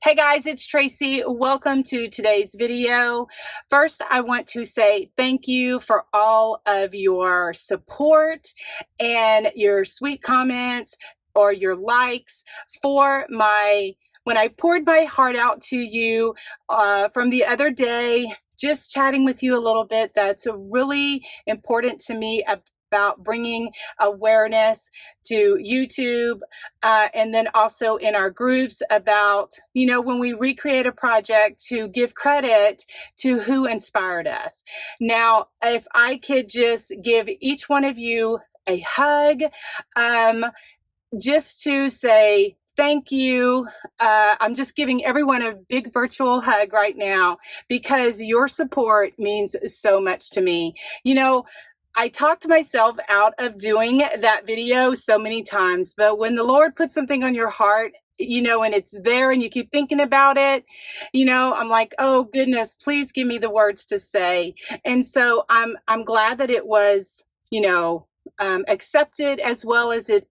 Hey guys, it's Tracy. Welcome to today's video. First, I want to say thank you for all of your support and your sweet comments or your likes for when I poured my heart out to you from the other day, just chatting with you a little bit. That's really important to me about bringing awareness to YouTube and then also in our groups about, when we recreate a project, to give credit to who inspired us. Now, if I could just give each one of you a hug, just to say thank you. I'm just giving everyone a big virtual hug right now because your support means so much to me. I talked myself out of doing that video so many times, but when the Lord puts something on your heart, and it's there and you keep thinking about it, I'm like, oh goodness, please give me the words to say. And so I'm glad that it was, accepted as well as it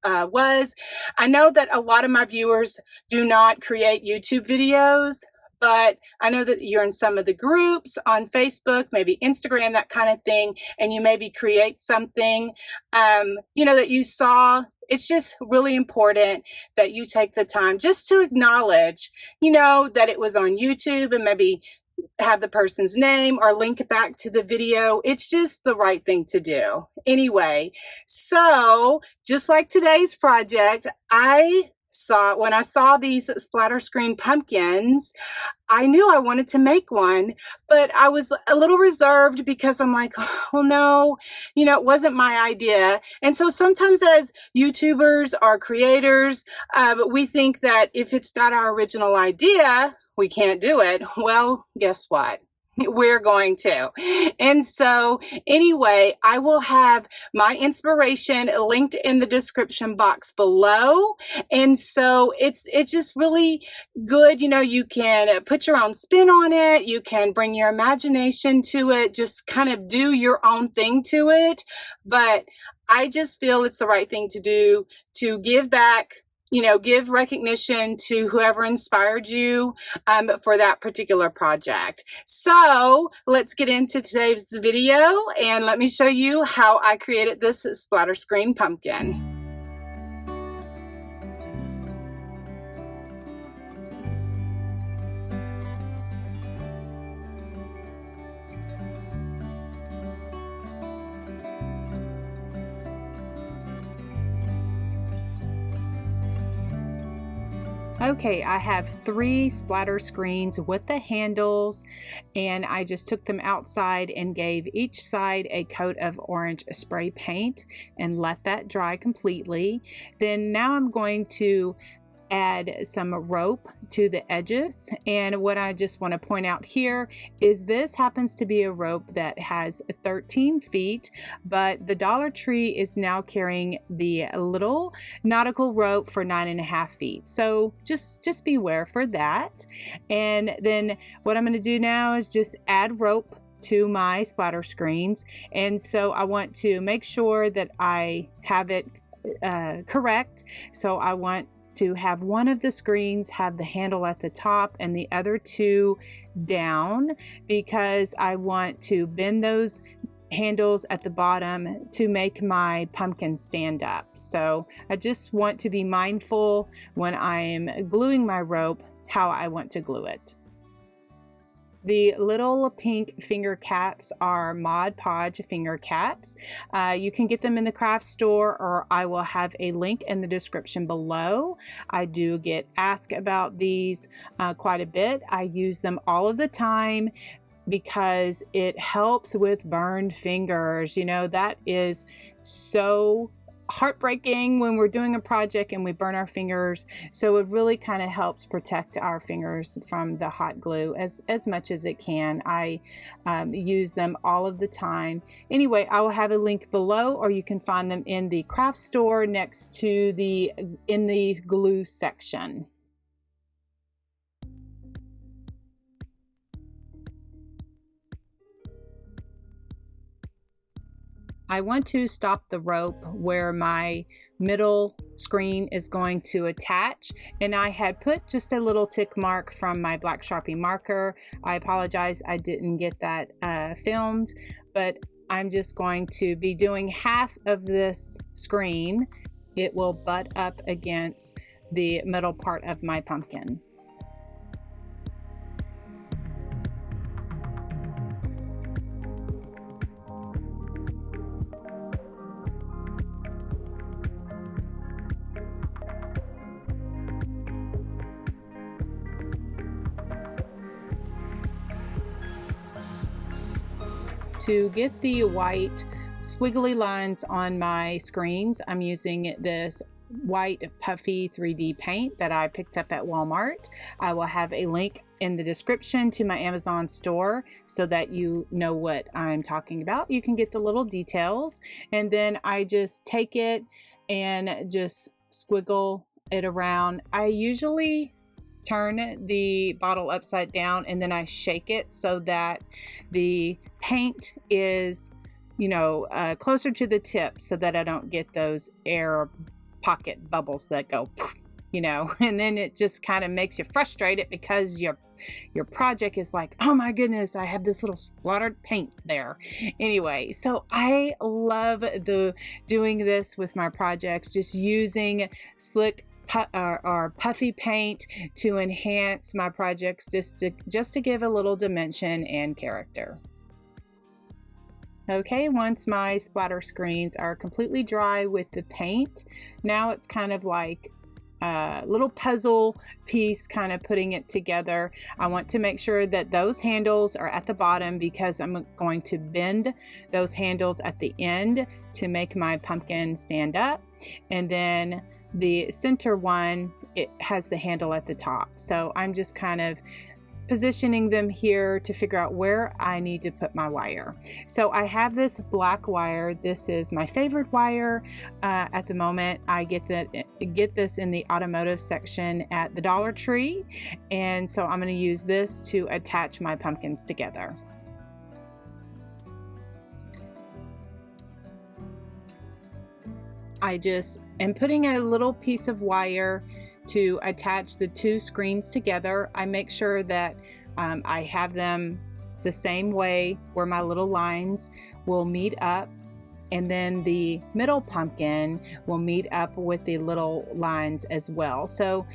was. I know that a lot of my viewers do not create YouTube videos, but I know that you're in some of the groups on Facebook, maybe Instagram, that kind of thing, and you maybe create something, that you saw. It's just really important that you take the time just to acknowledge, that it was on YouTube and maybe have the person's name or link it back to the video. It's just the right thing to do. Anyway, so just like today's project, when I saw these splatter screen pumpkins, I knew I wanted to make one, but I was a little reserved because I'm like, oh no, it wasn't my idea. And so sometimes as YouTubers or creators, we think that if it's not our original idea, we can't do it. Well, guess what? We're going to. And so anyway, I will have my inspiration linked in the description box below. And so it's just really good. You can put your own spin on it. You can bring your imagination to it, just kind of do your own thing to it. But I just feel it's the right thing to do, to give back, give recognition to whoever inspired you for that particular project. So let's get into today's video and let me show you how I created this splatter screen pumpkin. Okay, I have 3 splatter screens with the handles, and I just took them outside and gave each side a coat of orange spray paint and let that dry completely. Then now I'm going to add some rope to the edges, and what I just want to point out here is this happens to be a rope that has 13 feet, but the Dollar Tree is now carrying the little nautical rope for 9.5 feet, so just beware for that. And then what I'm going to do now is just add rope to my splatter screens, and so I want to make sure that I have it correct. So I want to have one of the screens have the handle at the top and the other 2 down, because I want to bend those handles at the bottom to make my pumpkin stand up. So I just want to be mindful when I'm gluing my rope how I want to glue it. The little pink finger caps are Mod Podge finger caps. You can get them in the craft store, or I will have a link in the description below. I do get asked about these quite a bit. I use them all of the time because it helps with burned fingers. That is so heartbreaking when we're doing a project and we burn our fingers, so it really kind of helps protect our fingers from the hot glue as much as it can. I use them all of the time. Anyway, I will have a link below, or you can find them in the craft store next to in the glue section. I want to stop the rope where my middle screen is going to attach, and I had put just a little tick mark from my black Sharpie marker. I apologize, I didn't get that filmed, but I'm just going to be doing half of this screen. It will butt up against the middle part of my pumpkin. To get the white squiggly lines on my screens, I'm using this white puffy 3D paint that I picked up at Walmart. I will have a link in the description to my Amazon store so that you know what I'm talking about. You can get the little details, and then I just take it and just squiggle it around. I usually turn the bottle upside down and then I shake it so that the paint is, closer to the tip so that I don't get those air pocket bubbles that go, and then it just kind of makes you frustrated because your project is like, oh my goodness, I have this little splattered paint there. Anyway, so I love doing this with my projects, just using slick or puffy paint to enhance my projects, just to give a little dimension and character. Okay, once my splatter screens are completely dry with the paint, now it's kind of like a little puzzle piece, kind of putting it together. I want to make sure that those handles are at the bottom because I'm going to bend those handles at the end to make my pumpkin stand up. And then the center one, it has the handle at the top. So I'm just kind of positioning them here to figure out where I need to put my wire. So I have this black wire. This is my favorite wire at the moment. I get this in the automotive section at the Dollar Tree. And so I'm going to use this to attach my pumpkins together. I just am putting a little piece of wire to attach the two screens together. I make sure that I have them the same way where my little lines will meet up, and then the middle pumpkin will meet up with the little lines as well. So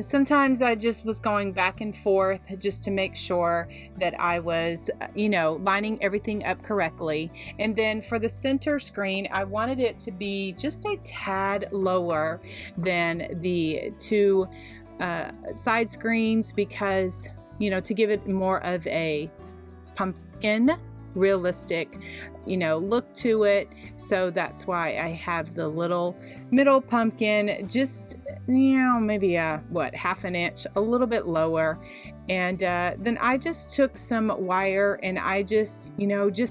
sometimes I just was going back and forth just to make sure that I was, lining everything up correctly. And then for the center screen, I wanted it to be just a tad lower than the two side screens because, to give it more of a pumpkin realistic look to it. So that's why I have the little middle pumpkin just maybe half an inch a little bit lower. And then I just took some wire and I just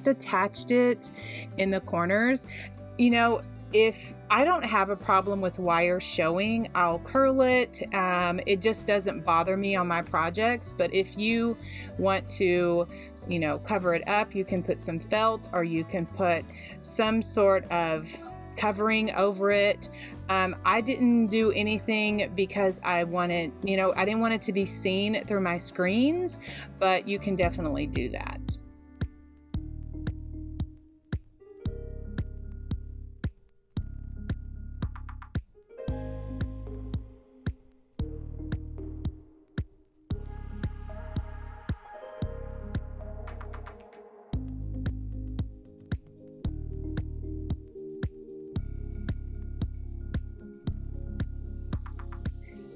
attached it in the corners. If I don't have a problem with wire showing, I'll curl it. It just doesn't bother me on my projects. But if you want to, cover it up, you can put some felt or you can put some sort of covering over it. I didn't do anything because I didn't want it to be seen through my screens, but you can definitely do that.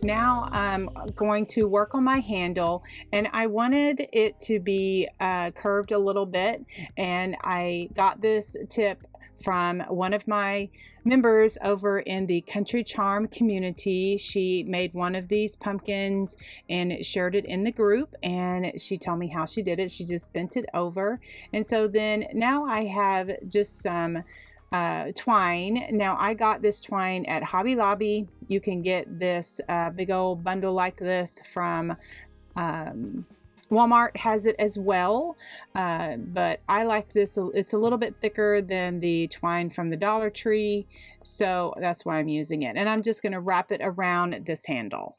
Now I'm going to work on my handle, and I wanted it to be curved a little bit, and I got this tip from one of my members over in the Country Charm community. She made one of these pumpkins and shared it in the group, and she told me how she did it. She just bent it over, and so then now I have just some twine. Now I got this twine at Hobby Lobby. You can get this big old bundle like this from Walmart has it as well, but I like this. It's a little bit thicker than the twine from the Dollar Tree, so that's why I'm using it. And I'm just going to wrap it around this handle.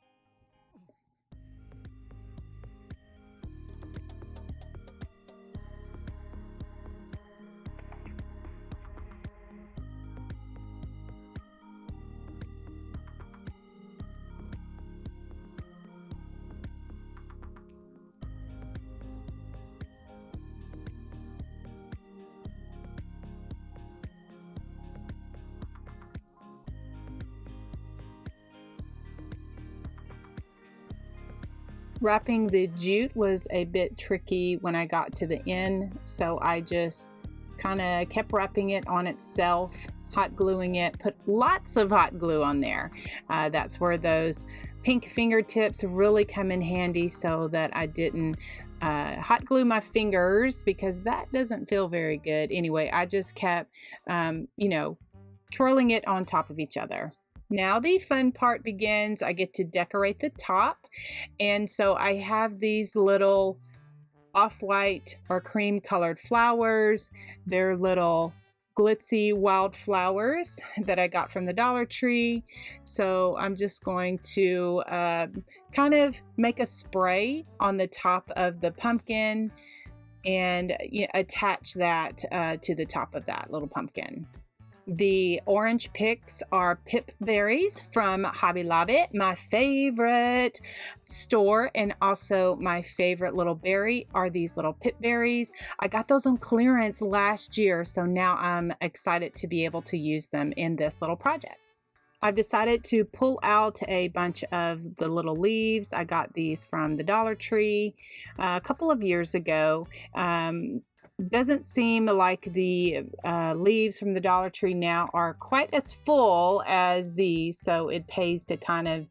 Wrapping the jute was a bit tricky when I got to the end, so I just kind of kept wrapping it on itself, hot gluing it, put lots of hot glue on there. That's where those pink fingertips really come in handy, so that I didn't hot glue my fingers, because that doesn't feel very good. Anyway, I just kept, twirling it on top of each other. Now the fun part begins. I get to decorate the top, and so I have these little off-white or cream colored flowers. They're little glitzy wildflowers that I got from the Dollar Tree. So I'm just going to kind of make a spray on the top of the pumpkin and attach that to the top of that little pumpkin. The orange picks are pip berries from Hobby Lobby, my favorite store, and also my favorite little berry are these little pip berries. I got those on clearance last year, so now I'm excited to be able to use them in this little project. I've decided to pull out a bunch of the little leaves. I got these from the Dollar Tree a couple of years ago. Doesn't seem like the leaves from the Dollar Tree now are quite as full as these, so it pays to kind of,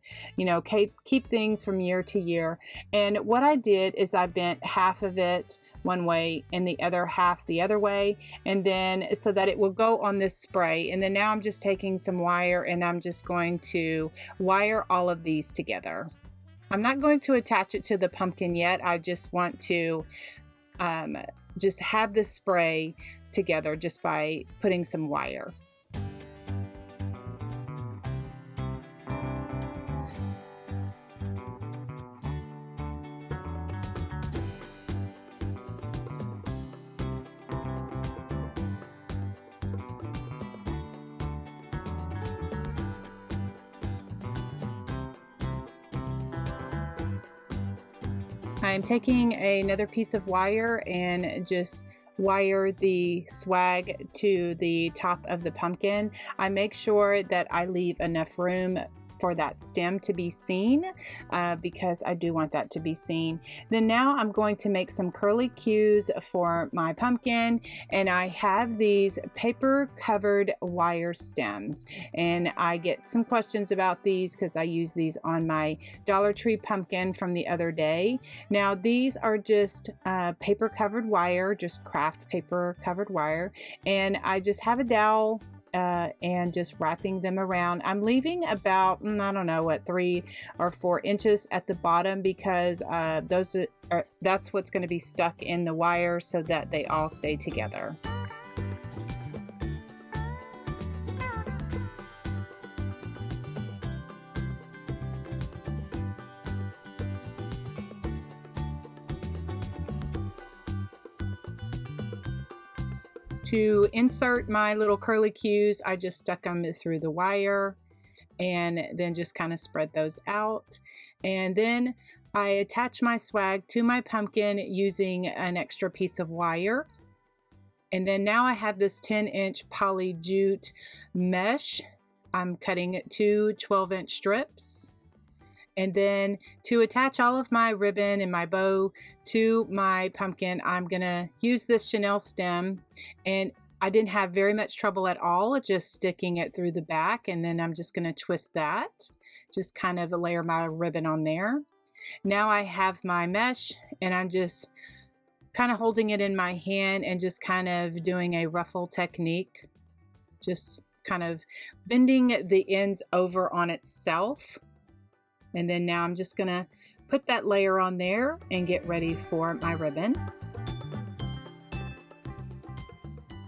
keep things from year to year. And what I did is I bent half of it one way and the other half the other way, and then so that it will go on this spray. And then now I'm just taking some wire and I'm just going to wire all of these together. I'm not going to attach it to the pumpkin yet. I just want to just have this spray together just by putting some wire. I'm taking another piece of wire and just wire the swag to the top of the pumpkin. I make sure that I leave enough room for that stem to be seen because I do want that to be seen. Then now I'm going to make some curly cues for my pumpkin, and I have these paper covered wire stems, and I get some questions about these because I use these on my Dollar Tree pumpkin from the other day. Now these are just paper covered wire, just craft paper covered wire, and I just have a dowel and just wrapping them around. I'm leaving about, I don't know what, 3 or 4 inches at the bottom because that's what's going to be stuck in the wire so that they all stay together. To insert my little curly cues, I just stuck them through the wire and then just kind of spread those out. And then I attach my swag to my pumpkin using an extra piece of wire. And then now I have this 10-inch poly jute mesh. I'm cutting it to 12-inch strips. And then to attach all of my ribbon and my bow to my pumpkin, I'm gonna use this chenille stem, and I didn't have very much trouble at all just sticking it through the back, and then I'm just gonna twist that, just kind of layer my ribbon on there. Now I have my mesh, and I'm just kind of holding it in my hand and just kind of doing a ruffle technique, just kind of bending the ends over on itself. And then now I'm just gonna Put that layer on there and get ready for my ribbon.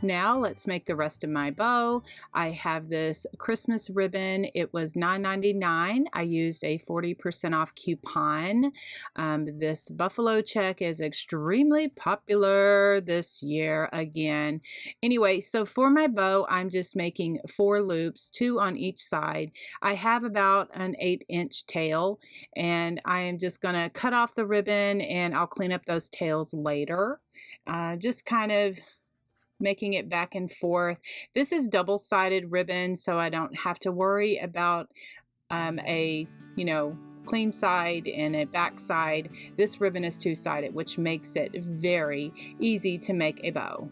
Now let's make the rest of my bow. I have this Christmas ribbon. It was $9.99. I used a 40% off coupon. This buffalo check is extremely popular this year again. Anyway, so for my bow, I'm just making 4 loops, 2 on each side. I have about an 8-inch tail, and I am just gonna cut off the ribbon and I'll clean up those tails later. Just kind of making it back and forth. This is double-sided ribbon, so I don't have to worry about a, clean side and a back side. This ribbon is 2-sided, which makes it very easy to make a bow.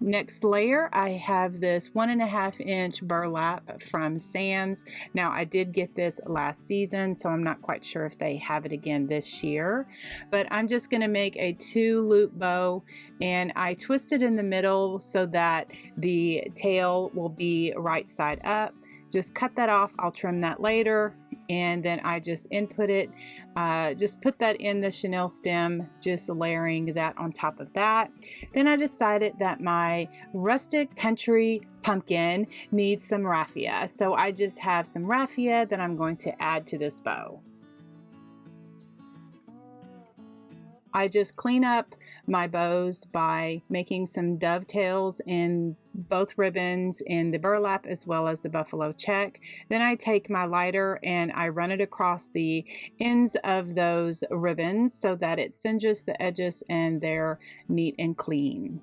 Next layer, I have this 1.5-inch burlap from Sam's. Now, I did get this last season, so I'm not quite sure if they have it again this year. But I'm just going to make a 2-loop bow, and I twist it in the middle so that the tail will be right side up. Just cut that off. I'll trim that later. And then I just input it, just put that in the chenille stem, just layering that on top of that. Then I decided that my rustic country pumpkin needs some raffia. So I just have some raffia that I'm going to add to this bow. I just clean up my bows by making some dovetails in both ribbons in the burlap as well as the buffalo check. Then I take my lighter and I run it across the ends of those ribbons so that it singes the edges and they're neat and clean.